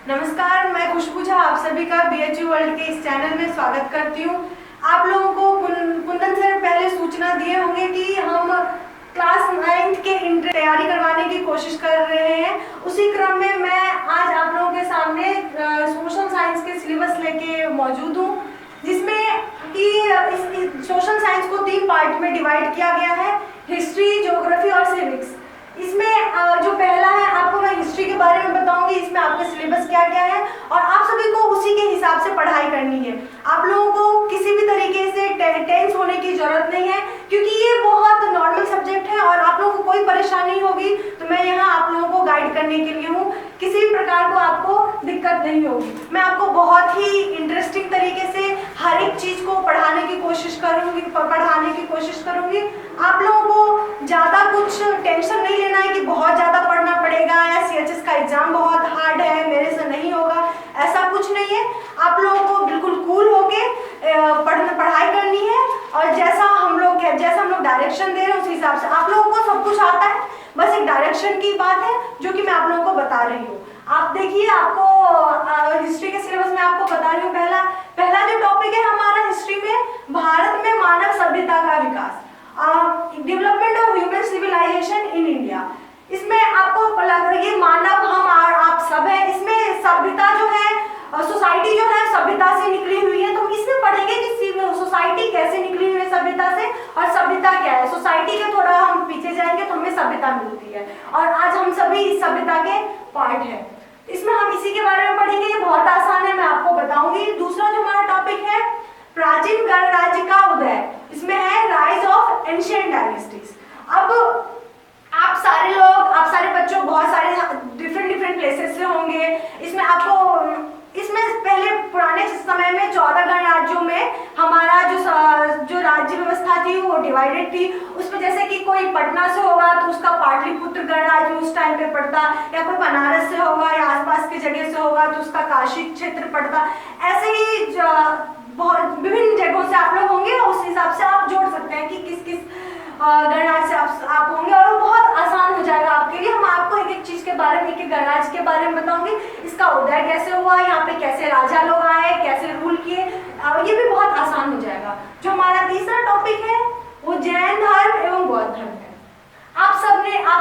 नमस्कार, मैं खुशबू झा आप सभी का बीएचयू वर्ल्ड के इस चैनल में स्वागत करती हूँ। आप लोगों को कुंदन सर पहले सूचना दिए होंगे कि हम क्लास 9th के इंटर तैयारी करवाने की कोशिश कर रहे हैं। उसी क्रम में मैं आज आप लोगों के सामने सोशल साइंस के सिलेबस लेके मौजूद हूँ, जिसमें कि इस सोशल साइंस को 3 पार्ट में डिवाइड किया गया है: हिस्ट्री, ज्योग्राफी और सिविक्स। इसमें जो पहला है, आपको मैं हिस्ट्री के बारे में बताऊंगी, इसमें आपका सिलेबस क्या क्या है और आप सभी को उसी के हिसाब से पढ़ाई करनी है। आप लोगों को किसी भी तरीके से टेंस होने की जरूरत नहीं है, क्योंकि ये बहुत नॉर्मल सब्जेक्ट है और आप लोगों को कोई परेशानी होगी तो मैं यहाँ आप लोगों को गाइड करने के लिए हूँ। किसी भी प्रकार को आपको दिक्कत नहीं होगी। मैं आपको बहुत ही इंटरेस्टिंग तरीके से हर एक चीज को पढ़ाने की कोशिश करूंगी। आप लोगों को ज्यादा कुछ टेंशन नहीं लेना है कि बहुत ज्यादा पढ़ना पड़ेगा या सीएचएस का एग्जाम बहुत हार्ड है, मेरे से नहीं होगा, ऐसा कुछ नहीं है। आप लोगों को बिल्कुल कूल होके पढ़ाई करनी है और जैसा हम लोग डायरेक्शन दे रहे हैं उस हिसाब से आप लोगों को सब कुछ आता है। बस एक डायरेक्शन की बात है जो कि मैं आप लोगों को बता रही हूँ। आप देखिए, आपको हिस्ट्री के सिलेबस में आपको बता रही हूँ। पहला जो टॉपिक है हमारा हिस्ट्री में, भारत में मानव सभ्यता का विकास, development of human civilisation in India. इसमें आपको लग रही है मानव हम आप सब है। इसमें सभ्यता जो है, सोसाइटी जो है सभ्यता से निकली हुई है, तो हम इसमें पढ़ेंगे कि सोसाइटी कैसे निकली हुई है सभ्यता से और सभ्यता क्या है। सोसाइटी के थोड़ा हम पीछे जाएंगे तो हमें सभ्यता मिलती है और आज हम सभी इस सभ्यता के पार्ट है। इसमें हम इसी के बारे में पढ़ेंगे। ये बहुत आसान है, मैं आपको बताऊंगी। दूसरा जो हमारा टॉपिक है, प्राचीन गणराज्य का उदय। इसमें है राइज ऑफ एंशिएंट डायनेस्टीज। अब आप सारे बच्चों बहुत सारे डिफरेंट प्लेसेस से होंगे। इसमें पहले पुराने समय में 14 गणराज्यों में हमारा जो राज्य व्यवस्था थी वो डिवाइडेड थी। उसमें जैसे कि कोई पटना से होगा तो उसका पाटलिपुत्र गणराज्य उस टाइम पे पड़ता, या कोई बनारस से होगा या आसपास की जगह से होगा तो उसका काशी क्षेत्र पड़ता। ऐसे ही बहुत विभिन्न जगहों से आप लोग होंगे, उस हिसाब से आप जोड़ सकते हैं कि किस किस गणराज्य से आप होंगे और वो बहुत आसान हो जाएगा आपके लिए। हम आपको एक एक चीज के बारे में, एक एक गणराज्य के बारे में बताऊंगी। इसका उदय कैसे हुआ, यहाँ पे कैसे राजा लोग आए, कैसे रूल किए, ये भी बहुत आसान हो जाएगा। जो हमारा तीसरा टॉपिक है वो जैन धर्म एवं बौद्ध धर्म है। आप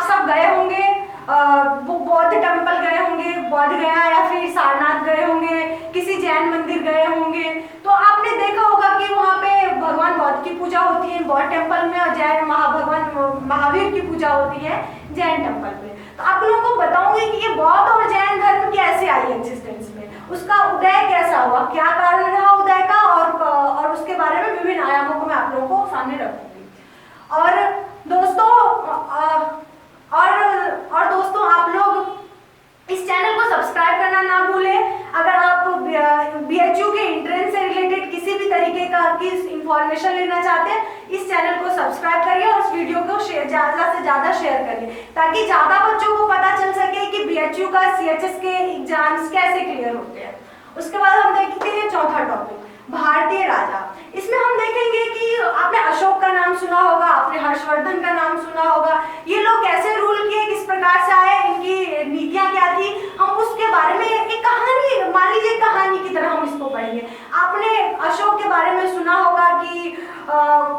सब गए होंगे, वो बौद्ध टेम्पल गए होंगे, बोध गया या फिर सारनाथ गए होंगे, किसी जैन मंदिर गए होंगे, तो आपने देखा होगा कि वहाँ पे भगवान बौद्ध की पूजा होती है बौद्ध टेम्पल में और जैन भगवान महावीर की पूजा होती है जैन टेम्पल में। तो आप लोगों को बताऊंगी कि ये बौद्ध और जैन धर्म कैसे आई एग्जिस्टेंस में, उसका उदय कैसा हुआ, क्या कारण रहा उदय का, और उसके बारे में विभिन्न आयामों को मैं आप लोगों को सामने रखूंगी। और दोस्तों आप लोग इस चैनल को सब्सक्राइब करना ना भूलें। अगर आप बीएचयू के एंट्रेंस से रिलेटेड किसी भी तरीके का की इंफॉर्मेशन लेना चाहते हैं, इस चैनल को सब्सक्राइब करिए और इस वीडियो को ज्यादा से ज्यादा शेयर करिए, ताकि ज्यादा बच्चों को पता चल सके कि बीएचयू का सीएचएस के एग्जाम्स कैसे क्लियर होते हैं। उसके बाद हम देखते हैं चौथा टॉपिक, भारतीय राजा। इसमें हम देखेंगे कि आपने अशोक का नाम सुना होगा, आपने हर्षवर्धन का नाम सुना होगा। ये लोग कैसे रूल किए, किस प्रकार से आए, इनकी नीतियां क्या थी, हम उसके बारे में एक कहानी, मान लीजिए कहानी की तरह हम इसको पढ़ेंगे। आपने अशोक के बारे में सुना होगा कि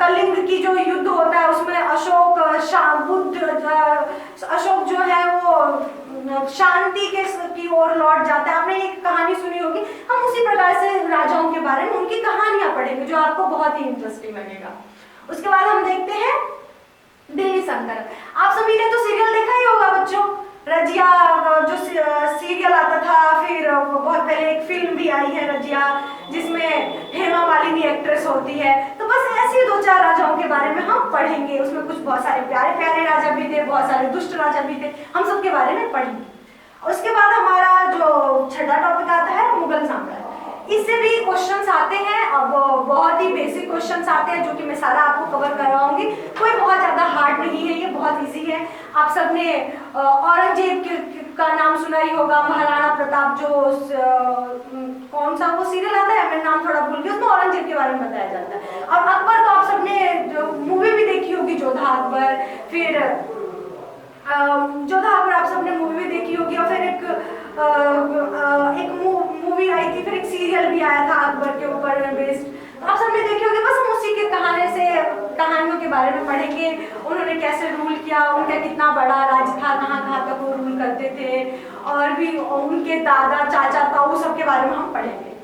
कलिंग की जो युद्ध होता है उसमें अशोक जो है वो शांति की ओर लौट जाता है। आपने एक कहानी सुनी होगी। हम उसी प्रकार से राजाओं के बारे में उनकी कहानियां पढ़ेंगे, जो आपको बहुत ही इंटरेस्टिंग लगेगा। उसके बाद हम देखते हैं दिल्ली सल्तनत। आप सभी ने तो सीरियल देखा ही होगा बच्चों, रजिया जो सीरियल आता था, फिर बहुत पहले एक फिल्म भी आई है रजिया, जिसमें हेमा मालिनी एक्ट्रेस होती है। तो बस ऐसे 2-4 राजाओं के बारे में हम पढ़ेंगे। उसमें कुछ बहुत सारे प्यारे प्यारे राजा भी थे, बहुत सारे दुष्ट राजा भी थे, हम सबके बारे में पढ़ेंगे। उसके बाद हमारा जो छठा टॉपिक आता है मुगल साम्राज्य। इससे भी क्वेश्चंस आते हैं, अब बहुत ही बेसिक क्वेश्चंस आते हैं जो कि मैं सारा आपको कवर करवाऊंगी। कोई बहुत ज्यादा हार्ड नहीं है, ये बहुत इजी है। आप सबने औरंगजेब का नाम सुना ही होगा, महाराणा प्रताप, जो कौन सा वो सीरियल आता है, मैं नाम थोड़ा भूल गई, उसमें औरंगजेब के बारे में बताया जाता है। और अकबर तो आप सबने मूवी भी देखी होगी, जोधा अकबर। फिर जोधा अकबर आप सबने मूवी भी देखी होगी। और फिर एक बनाया था अकबर के ऊपर बेस्ड। तो आप सबने देखी होगी, बस हम उसी के कहानियों के बारे में पढ़ेंगे। उन्होंने कैसे रूल किया, उनका कितना बड़ा राज्य था, कहाँ कहाँ तक वो रूल करते थे, और भी उनके दादा चाचा ताऊ सब के बारे में हम पढ़ेंगे।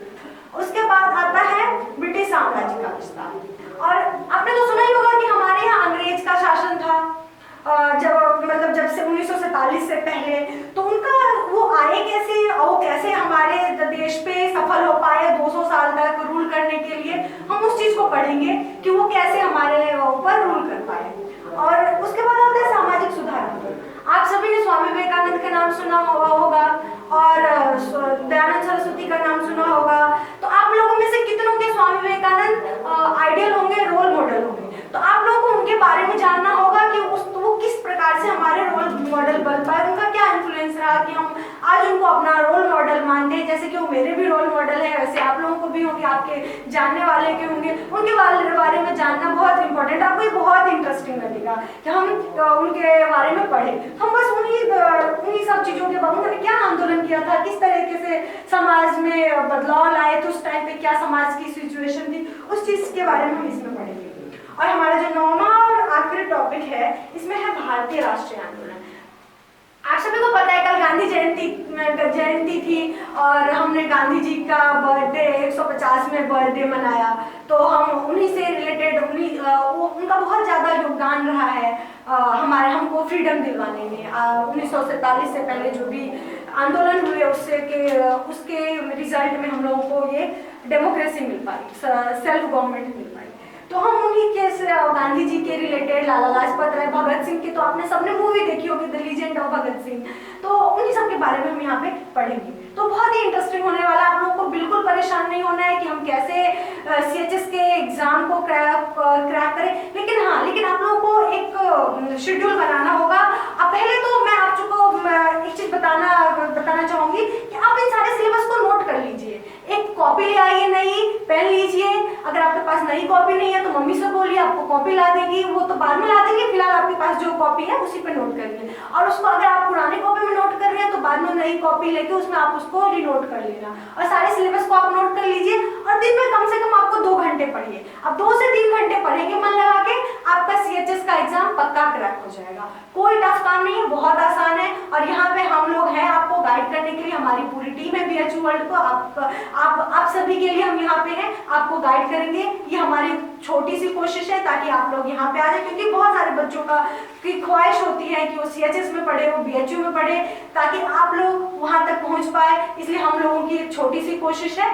उसके बाद आता है ब्रिटिश साम्राज्य का विस्तार। और आपने तो सुना ही होगा कि हमारे यहाँ अंग्रेज का शासन था जब से 1947 से पहले। तो उनका वो आए कैसे और वो कैसे हमारे देश पे सफल हो पाए 200 साल तक रूल करने के लिए, हम उस चीज को पढ़ेंगे कि वो कैसे हमारे ऊपर रूल कर पाए। और उसके बाद आता है सामाजिक सुधार आंदोलन। आप सभी ने स्वामी विवेकानंद का नाम सुना होगा और दयानंद सरस्वती का नाम सुना होगा। तो आप लोगों में से कितनों के स्वामी विवेकानंद आइडियल होंगे, रोल मॉडल होंगे। तो आप लोगों को उनके बारे में जानना होगा कि वो किस प्रकार से हमारे रोल मॉडल बन पाए, उनका क्या इन्फ्लुएंस रहा कि हम आज उनको अपना रोल मॉडल मानते हैं। जैसे कि वो मेरे भी रोल मॉडल है, वैसे आप लोगों को भी होंगे, आपके जानने वाले के होंगे। उनके बारे में जानना बहुत इंपॉर्टेंट, आपको ये बहुत इंटरेस्टिंग लगेगा कि हम उनके बारे में पढ़ें। हम बस उन्हीं सब चीज़ों के बारे में, उन्होंने क्या आंदोलन किया था, किस तरीके से समाज में बदलाव लाए थे, उस टाइम पे क्या समाज की सिचुएशन थी, उस चीज़ के बारे में हम इसमें पढ़ेंगे। और हमारा जो 9वां और आखिरी टॉपिक है, इसमें है भारतीय राष्ट्रीय आंदोलन। आप सभी को पता है कल गांधी जयंती थी और हमने गांधी जी का बर्थडे 150वें बर्थडे मनाया। तो हम उन्हीं से रिलेटेड उनका बहुत ज़्यादा योगदान रहा है हमको फ्रीडम दिलवाने में। 1947 से पहले जो भी आंदोलन हुए उसके रिजल्ट में हम लोगों को ये डेमोक्रेसी मिल पाई, सेल्फ गवर्नमेंट मिल पाई। तो हम उन्हीं के गांधी जी के रिलेटेड, लाला लाजपत राय, भगत सिंह की तो आपने सबने मूवी देखी होगी the legend of Bhagat Singh, तो उन्हीं सब के बारे में हम यहाँ पे पढ़ेंगे। तो बहुत ही इंटरेस्टिंग होने वाला। आप लोगों को बिल्कुल परेशान नहीं होना है कि हम कैसे CHS के एग्जाम को क्रैक करें, लेकिन आप लोगों को एक शेड्यूल बनाना होगा। अब पहले तो मैं आप को एक चीज बताना चाहूंगी कि आप इन सारे सिलेबस को नोट कर लीजिए। एक कॉपी ले आइए, नई पेन लीजिए। अगर आपके पास नई कॉपी नहीं है तो मम्मी से बोलिए, आपको कॉपी ला देगी, वो तो बाद में ला देंगे। फिलहाल आपके पास जो कॉपी है उसी पे नोट करिए। और उसको अगर आप पुरानी कॉपी में नोट कर रहे हैं तो बाद में नई कॉपी लेके उसमें आप उसको रीनोट कर लेना। और सारे सिलेबस को आप नोट कर लीजिए और दिन में कम से कम आपको 2 घंटे पढ़िए। अब 2 से 3 घंटे पढ़ेंगे मन लगा के, आपका CHS का एग्जाम पक्का क्रैक हो जाएगा। कोई टफ काम नहीं है, बहुत आसान है। और यहाँ पे हम लोग हैं आपको गाइड करने के लिए, हमारी पूरी टीम है BHU वर्ल्ड को। आप सभी के लिए हम यहाँ पे हैं, आपको गाइड करेंगे। ये हमारी छोटी सी कोशिश है ताकि आप लोग यहाँ पे आ जाए, क्योंकि बहुत सारे बच्चों की ख्वाहिश होती है कि वो CHS में पढ़े, वो BHU में पढ़े, ताकि आप लोग वहाँ तक पहुँच पाए। इसलिए हम लोगों की एक छोटी सी कोशिश है।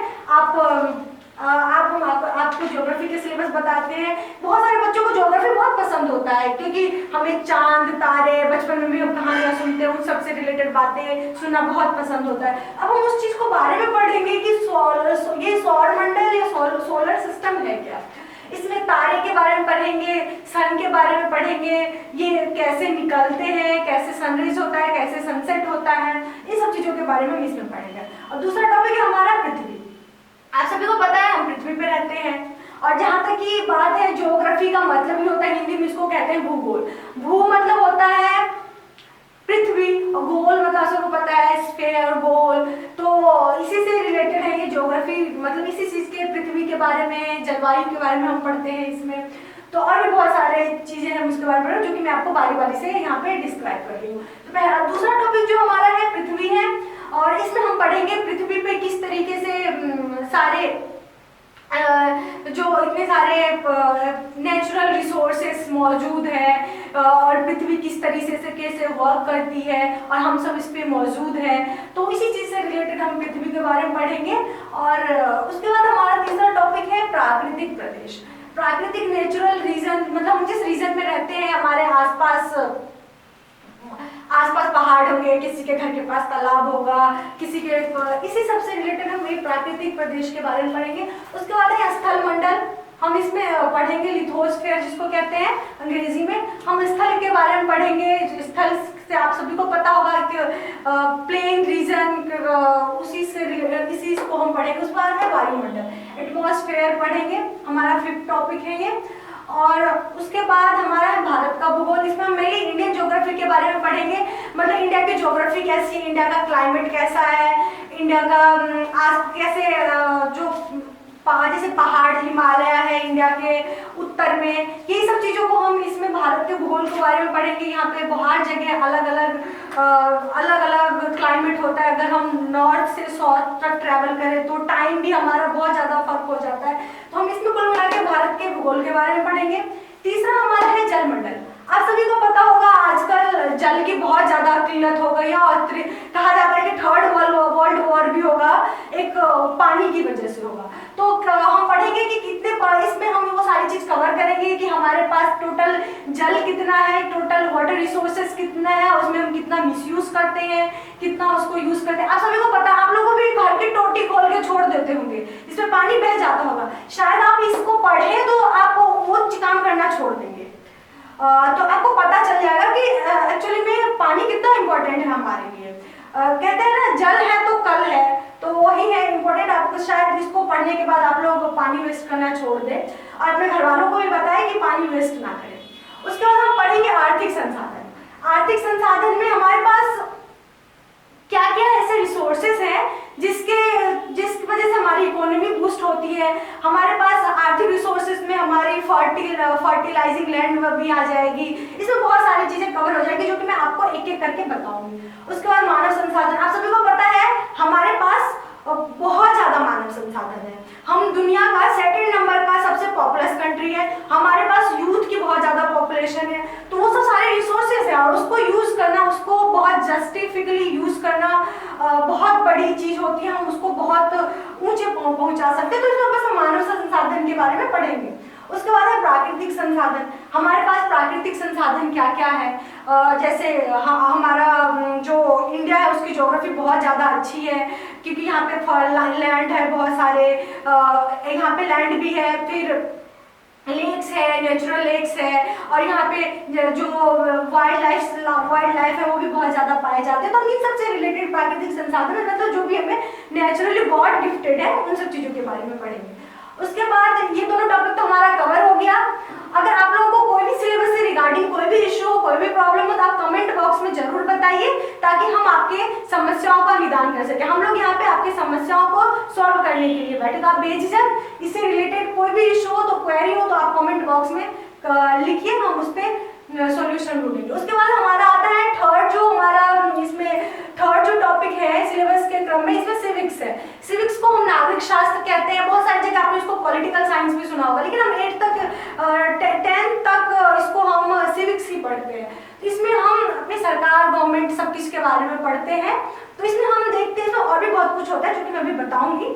हम आपको ज्योग्राफी के सिलेबस बताते हैं। बहुत सारे बच्चों को ज्योग्राफी बहुत पसंद होता है, क्योंकि हमें चांद तारे बचपन में भी हम कहानियां सुनते हैं, उन सबसे रिलेटेड बातें सुनना बहुत पसंद होता है। अब हम उस चीज को बारे में पढ़ेंगे कि ये सौर मंडल या सोलर सिस्टम है क्या, इसमें तारे के बारे में पढ़ेंगे, सन के बारे में पढ़ेंगे, ये कैसे निकलते हैं, कैसे सनराइज होता है, कैसे सनसेट होता है, इन सब चीजों के बारे में हम इसमें पढ़ेंगे। और दूसरा टॉपिक है हमारा पृथ्वी। आप सभी को पता है हम पृथ्वी पे रहते हैं। और जहाँ तक की बात है, ज्योग्राफी का मतलब ही होता है, हिंदी में इसको कहते हैं भूगोल। भू मतलब होता है पृथ्वी, और गोल मतलब सबको पता है स्फेयर, गोल। तो इसी से रिलेटेड है ये ज्योग्राफी, मतलब इसी चीज के, पृथ्वी के बारे में, जलवायु के बारे में हम पढ़ते हैं इसमें। तो और भी बहुत सारे चीजें हैं उसके बारे में जो कि मैं आपको बारी बारी से यहाँ पे डिस्क्राइब कर रही हूँ। तो पहला दूसरा टॉपिक जो हमारा है पृथ्वी है, और इसमें हम पढ़ेंगे पृथ्वी पे किस तरीके से जो इतने सारे नेचुरल रिसोर्सेस मौजूद है, और पृथ्वी किस तरीके से कैसे वर्क करती है, और हम सब इस पे मौजूद हैं। तो इसी चीज से रिलेटेड हम पृथ्वी के बारे में पढ़ेंगे। और उसके बाद हमारा तीसरा टॉपिक है प्राकृतिक प्रदेश। प्राकृतिक नेचुरल रीजन, मतलब हम जिस रीजन में रहते हैं, हमारे आसपास पहाड़ होंगे, किसी के घर के पास तालाब होगा, किसी के इसी सबसे रिलेटेड हम एक प्राकृतिक प्रदेश के बारे में पढ़ेंगे। उसके बाद है स्थल मंडल। हम इसमें पढ़ेंगे लिथोस्फीयर जिसको कहते हैं अंग्रेजी में। हम स्थल के बारे में पढ़ेंगे। स्थल से आप सभी को पता होगा कि प्लेन रीजन, इसी को हम पढ़ेंगे। उसके बाद है वायुमंडल, एटमॉस्फेयर पढ़ेंगे। हमारा 5th टॉपिक है ये। और उसके बाद हमारा है भारत का भूगोल। इसमें हम मेनली इंडियन ज्योग्राफी के बारे में पढ़ेंगे, मतलब इंडिया की ज्योग्राफी कैसी है, इंडिया का क्लाइमेट कैसा है, इंडिया का आज कैसे जो जैसे पहाड़ हिमालय है इंडिया के उत्तर में, यही सब चीज़ों को हम इसमें भारत के भूगोल के बारे में पढ़ेंगे। यहाँ पे बहुत जगह अलग अलग क्लाइमेट होता है। अगर हम नॉर्थ से साउथ तक ट्रैवल करें तो टाइम भी हमारा बहुत ज़्यादा फर्क हो जाता है। तो हम इसमें कुल मिला के भारत के भूगोल के बारे में पढ़ेंगे। तीसरा हमारा है जलमंडल। आप सभी को पता होगा आजकल जल की बहुत ज्यादा किल्लत हो गई है और कहा जाता है कि थर्ड वर्ल्ड वॉर भी होगा एक पानी की वजह से होगा। तो हम पढ़ेंगे कि कितने इसमें हम वो सारी चीज कवर करेंगे कि हमारे पास टोटल जल कितना है, टोटल वाटर रिसोर्सेज कितना है, उसमें हम कितना मिसयूज करते हैं, कितना उसको यूज करते हैं। आप सभी को पता है, आप लोगों भी घर की टोटी खोल के छोड़ देते होंगे, इसमें पानी बह जाता होगा। शायद आप इसको पढ़े तो आप वो काम करना छोड़ देंगे। तो आपको पता चल जाएगा कि एक्चुअली में पानी कितना इम्पोर्टेंट है हमारे लिए। कहते हैं ना जल है तो कल है, तो वही है इम्पोर्टेंट। आपको शायद इसको पढ़ने के बाद आप लोग पानी वेस्ट करना छोड़ दें और अपने घर वालों को भी बताएं कि पानी वेस्ट ना करें। उसके बाद हम पढ़ेंगे आर्थिक संसाधन। आर्थिक संसाधन में हमारे पास क्या क्या ऐसे रिसोर्सेज हैं जिसकी वजह से हमारी इकोनॉमी बूस्ट होती है। हमारे पास आर्थिक रिसोर्सेज में हमारी फर्टिलाइजिंग लैंड भी आ जाएगी। इसमें बहुत सारी चीजें कवर हो जाएगी जो कि मैं आपको एक एक करके बताऊंगी। उसके बाद मानव संसाधन। आप सभी को पता है हमारे पास बहुत ज्यादा मानव संसाधन है। हम दुनिया का सेकंड नंबर का सबसे पॉपुलस कंट्री है। हमारे पास यूथ की बहुत ज्यादा पॉपुलेशन है। तो वो सब सारे रिसोर्सेज है और उसको यूज करना, उसको बहुत जस्टिफिकली यूज करना बहुत बड़ी चीज होती है। हम उसको बहुत ऊंचे पहुंचा सकते हैं। तो इसमें बस हम मानव संसाधन के बारे में पढ़ेंगे। उसके बाद है प्राकृतिक संसाधन। हमारे पास प्राकृतिक संसाधन क्या क्या है, जैसे हमारा जो इंडिया है उसकी ज्योग्राफी बहुत ज़्यादा अच्छी है क्योंकि यहाँ पे लैंड है बहुत सारे, यहाँ पे लैंड भी है, फिर लेक्स है, नेचुरल लेक्स है और यहाँ पे जो वाइल्ड लाइफ है वो भी बहुत ज़्यादा पाए जाते हैं। तो हम इन सबसे रिलेटेड प्राकृतिक संसाधन मतलब जो भी हमें नेचुरली गॉड गिफ्टेड है उन सब चीज़ों के बारे में पढ़ेंगे। उसके बाद ये दोनों टॉपिक तो हमारा कवर हो गया। अगर आप लोगों को कोई भी सिलेबस से रिगार्डिंग कोई भी इश्यू हो, कोई भी प्रॉब्लम हो तो आप कमेंट बॉक्स में जरूर बताइए ताकि हम आपके समस्याओं का निदान कर सकें। हम लोग यहाँ पे आपकी समस्याओं को सॉल्व करने के लिए बैठे। तो आप बेझिझक इससे रिलेटेड कोई भी इश्यू हो तो क्वेरी हो तो आप कमेंट बॉक्स में लिखिए, हम उस पर सॉल्यूशन ढूंढेंगे। उसके बाद हमारा आता है थर्ड जो टॉपिक है सिलेबस के क्रम में, इसमें सिविक्स है। सिविक्स को हम नागरिक शास्त्र कहते हैं। बहुत सारी जगह आपने इसको पॉलिटिकल साइंस भी सुना होगा, लेकिन हम 8 तक 10 तक इसको हम सिविक्स ही पढ़ते हैं। तो इसमें हम अपनी सरकार, गवर्नमेंट, सब किस के बारे में पढ़ते हैं। तो इसमें हम देखते हैं तो और भी बहुत कुछ होता है जो कि मैं अभी बताऊंगी।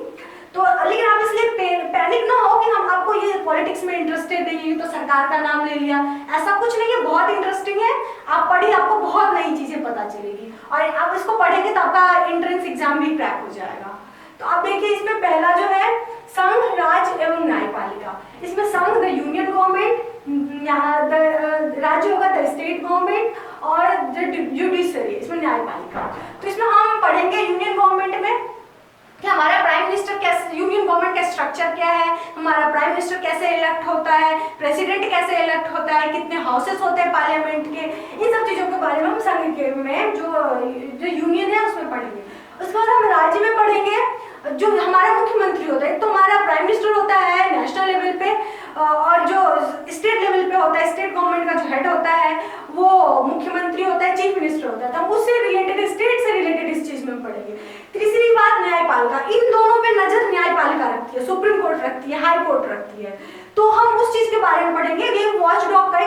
तो लेकिन आप इसलिए पैनिक ना हो कि हम आपको ये पॉलिटिक्स में इंटरेस्टेड नहीं है तो सरकार का नाम ले लिया, ऐसा कुछ नहीं है। बहुत इंटरेस्टिंग है, आप पढ़िए, आपको बहुत नई चीजें पता चलेगी और आप इसको पढ़ेंगे तो आपका एंट्रेंस एग्जाम भी क्रैक हो जाएगा। तो आप देखिए इसमें पहला जो है संघ, राज्य एवं न्यायपालिका। इसमें संघ द यूनियन गवर्नमेंट, राज्य होगा द स्टेट गवर्नमेंट और द जुडिशरी, इसमें न्यायपालिका। तो इसमें हम पढ़ेंगे यूनियन गवर्नमेंट में कि हमारा प्राइम मिनिस्टर कैसे, यूनियन गवर्नमेंट का स्ट्रक्चर क्या है, हमारा प्राइम मिनिस्टर कैसे इलेक्ट होता है, प्रेसिडेंट कैसे इलेक्ट होता है, कितने हाउसेस होते हैं पार्लियामेंट के, इन सब चीजों के बारे में हम संघ के में जो यूनियन है उसमें पढ़ेंगे। उसके बाद हम राज्य में पढ़ेंगे जो हमारा मुख्यमंत्री होता है। तो हमारा प्राइम मिनिस्टर होता है नेशनल लेवल पे और जो स्टेट लेवल पे होता है, स्टेट गवर्नमेंट का जो हेड होता है वो मुख्यमंत्री होता है, चीफ मिनिस्टर होता है। तो हम उससे रिलेटेड, स्टेट से रिलेटेड इस चीज में पढ़ेंगे। तीसरी बात न्यायपालिका। इन दोनों पे नजर न्यायपालिका रखती है, सुप्रीम कोर्ट रखती है, हाई कोर्ट रखती है। तो हम उस चीज के बारे में पढ़ेंगे। ये वॉच डॉग का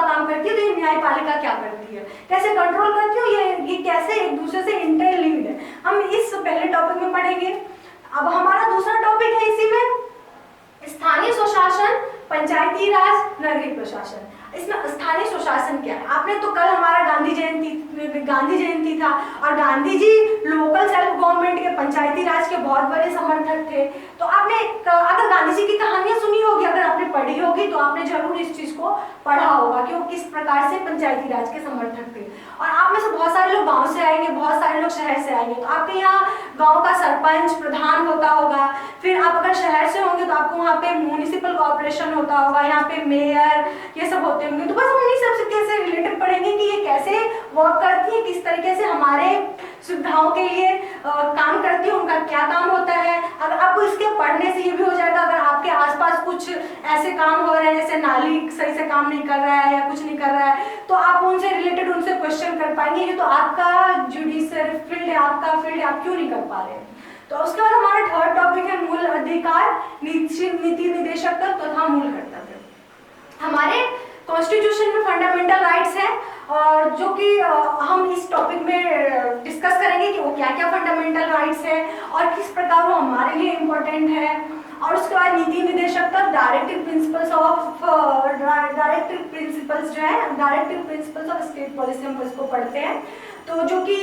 काम करती है। तो ये न्यायपालिका क्या करती है, कैसे कंट्रोल करती है, ये कैसे एक दूसरे से इंटरलिंक्ड है, हम इस पहले टॉपिक में पढ़ेंगे। अब हमारा दूसरा टॉपिक है इसी में स्थानीय स्वशासन, पंचायती राज, नगरीय प्रशासन। इसमें स्थानीय स्वशासन क्या है, आपने तो कल हमारा गांधी जयंती था और Gandhi ji local self government के, पंचायती राज के बहुत बड़े समर्थक थे। तो आपने अगर गांधी जी की कहानियां सुनी होगी, अगर आपने पढ़ी होगी तो आपने जरूर इस चीज को पढ़ा होगा कि वो किस प्रकार से पंचायती राज के समर्थक थे। और आप में से बहुत सारे लोग गाँव से आएंगे, बहुत सारे लोग शहर से आएंगे। तो आपके यहाँ गाँव का सरपंच, प्रधान होता होगा, फिर आप अगर शहर से होंगे तो आपको वहाँ पे म्यूनिसिपल कॉर्पोरेशन होता होगा, यहाँ पे मेयर, ये सब होते होंगे। तो बस हम इन्हीं सबसे कैसे रिलेटेड पढ़ेंगे कि ये कैसे वर्क करती है, किस तरीके से हमारे सुविधाओं के लिए काम करती है, उनका क्या काम होता है। अगर आपको इसके पढ़ने से ये भी हो जाएगा, अगर आपके आसपास कुछ ऐसे काम हो रहे हैं जैसे नाली सही से काम नहीं कर रहा है या कुछ नहीं कर रहा है, तो आप उनसे रिलेटेड उनसे क्वेश्चन कर पाएंगे। ये तो आपका जुडिशियल फील्ड है, आपका फील्ड है, आप क्यों नहीं कर पा रहे हैं। तो उसके बाद हमारा थर्ड टॉपिक है मूल अधिकार, नीति निदेशक तथा मूल कर्तव्य। हमारे कॉन्स्टिट्यूशन में फंडामेंटल राइट्स हैं, और जो कि हम इस टॉपिक में डिस्कस करेंगे कि वो क्या क्या फंडामेंटल राइट्स है और किस प्रकार वो हमारे लिए इम्पोर्टेंट है। और उसके बाद नीति निदेशक तक डायरेक्टिव प्रिंसिपल्स जो है, directive principles of state policy हम इसको पढ़ते हैं। तो जो कि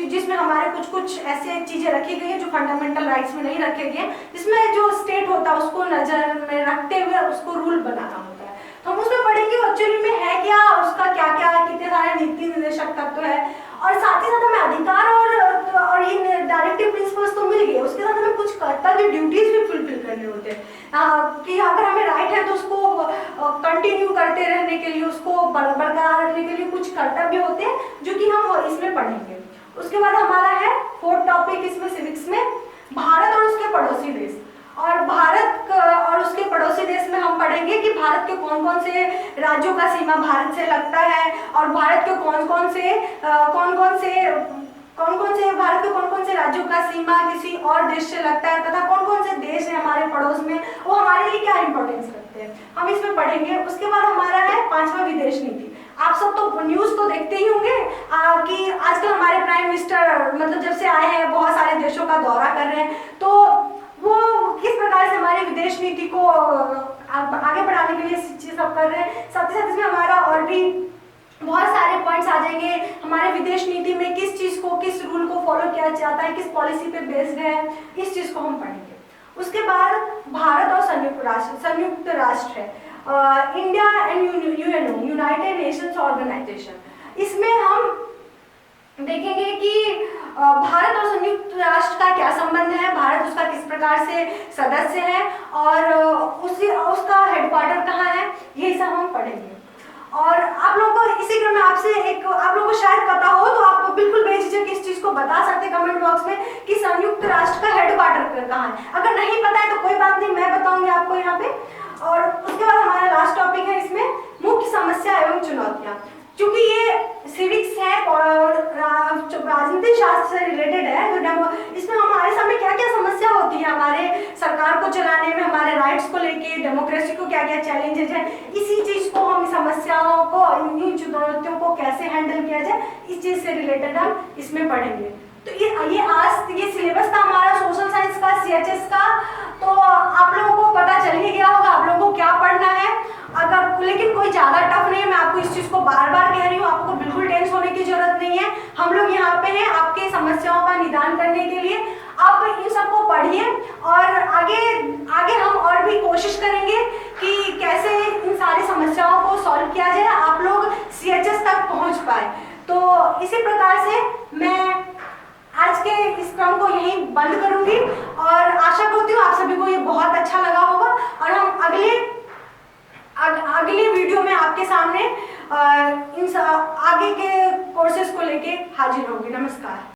जिसमें हमारे कुछ ऐसे चीजें रखी गई हैं जो फंडामेंटल राइट्स में नहीं रखे गए, जिसमें जो स्टेट होता है उसको नजर में रखते हुए उसको रूल बनाना होता है। तो हम उसमें पढ़ेंगे एक्चुअली में है क्या, उसका क्या क्या कितने सारे नीति निदेशक तत्व है, और साथ ही साथ हमें अधिकार और ये डायरेक्टिव प्रिंसिपल्स तो मिल गए, उसके साथ हमें कुछ कर्तव्य ड्यूटीज भी फुलफिल करने होते हैं कि अगर हमें राइट है तो उसको कंटिन्यू करते रहने के लिए, उसको बरकरार रखने के लिए कुछ कर्तव्य होते हैं जो कि हम इसमें पढ़ेंगे। उसके बाद हमारा है फोर्थ टॉपिक इसमें सिविक्स में, भारत और उसके पड़ोसी देश। और भारत और उसके पड़ोसी देश में हम पढ़ेंगे कि भारत के कौन कौन से राज्यों का सीमा भारत से लगता है, और भारत के कौन कौन से भारत के कौन कौन से राज्यों का सीमा किसी और देश से लगता है, तथा कौन कौन से देश है हमारे पड़ोस में, वो हमारे लिए क्या इंपॉर्टेंस रखते हैं, हम इसमें पढ़ेंगे। उसके बाद हमारा है पांचवा विदेश नीति। आप सब तो न्यूज तो देखते ही होंगे कि आजकल हमारे प्राइम मिनिस्टर मतलब जब से आए हैं बहुत सारे देशों का दौरा कर रहे हैं, तो वो किस प्रकार से हमारी विदेश नीति को आगे बढ़ाने के लिए चीज सब कर रहे हैं। साथ ही साथ इसमें हमारा और भी बहुत सारे पॉइंट्स आ जाएंगे, हमारे विदेश नीति में किस चीज को, किस रूल को फॉलो किया जाता है, किस पॉलिसी पे बेस्ड है, इस चीज को हम पढ़ेंगे। उसके बाद भारत और संयुक्त राष्ट्र है, India and UNO, United Nations Organization. इसमें हम देखेंगे कि भारत और संयुक्त राष्ट्र का क्या संबंध है, भारत उसका किस प्रकार से सदस्य है, और उसका हेडक्वार्टर कहाँ है, ये सब हम पढ़ेंगे। और आप लोगों को इसी क्रम में आप लोगों को शायद पता हो तो आप बिल्कुल बेझिझक इस चीज को बता सकते हैं कमेंट बॉक्स में कि संयुक्त राष्ट्र का हेडक्वार्टर कहाँ है। अगर नहीं पता है तो कोई बात नहीं, मैं बताऊंगी आपको यहाँ पे। और उसके बाद हमारा लास्ट टॉपिक है इसमें मुख्य समस्या एवं चुनौतियां। क्योंकि ये सिविक्स है और राजनीतिक शास्त्र से रिलेटेड है, तो इसमें हमारे सामने क्या क्या समस्या होती है हमारे सरकार को चलाने में, हमारे राइट्स को लेके, डेमोक्रेसी को क्या क्या चैलेंजेस है, इसी चीज को हम समस्याओं को, इन चुनौतियों को कैसे हैंडल किया जाए, इस चीज से रिलेटेड हम इसमें पढ़ेंगे। तो ये सिलेबस था हमारा सोशल साइंस का, सीएचएस का। तो आप लोगों को पता चल ही गया होगा आप लोगों को क्या पढ़ना है। अगर लेकिन कोई ज्यादा टफ नहीं है, मैं आपको इस चीज को बार बार कह रही हूँ, आपको बिल्कुल टेंस होने की जरूरत नहीं है। हम लोग यहाँ पे हैं आपके समस्याओं का निदान करने के लिए। आप इन सबको पढ़िए और आगे हम और भी कोशिश करेंगे कि कैसे इन सारी समस्याओं को सॉल्व किया जाए, आप लोग सीएचएस तक पहुंच पाए। तो इसी प्रकार से मैं आज के इस क्रम को यहीं बंद करूंगी और आशा करती हूँ आप सभी को ये बहुत अच्छा लगा होगा। और हम अगले वीडियो में आपके सामने इन आगे के कोर्सेज को लेके हाजिर होंगे। नमस्कार।